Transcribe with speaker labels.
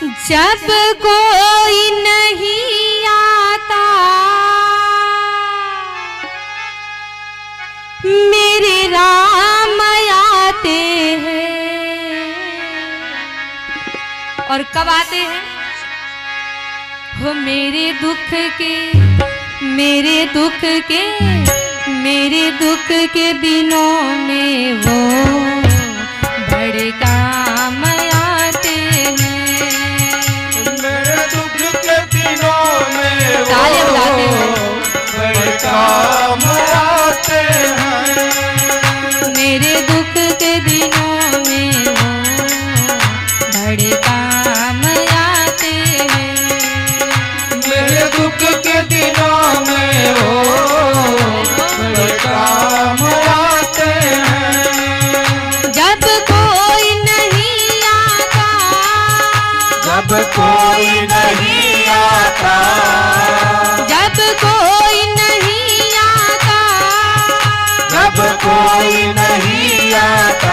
Speaker 1: जब कोई नहीं आता मेरे राम आते हैं। और कब आते हैं? हो मेरे दुख के दिनों में वो बड़े काम आते हैं।
Speaker 2: मेरे दुख के दिनों में
Speaker 1: तालियां बजाते हैं।
Speaker 2: बड़े काम आते हैं।
Speaker 1: मेरे दुख के दिनों में वो बड़े काम आते हैं।
Speaker 2: मेरे दुख के दिनों में वो बड़े काम आते हैं।
Speaker 1: जब कोई नहीं आता,
Speaker 2: जब कोई नहीं आता,
Speaker 1: जब कोई नहीं आता,
Speaker 2: जब कोई नहीं आता,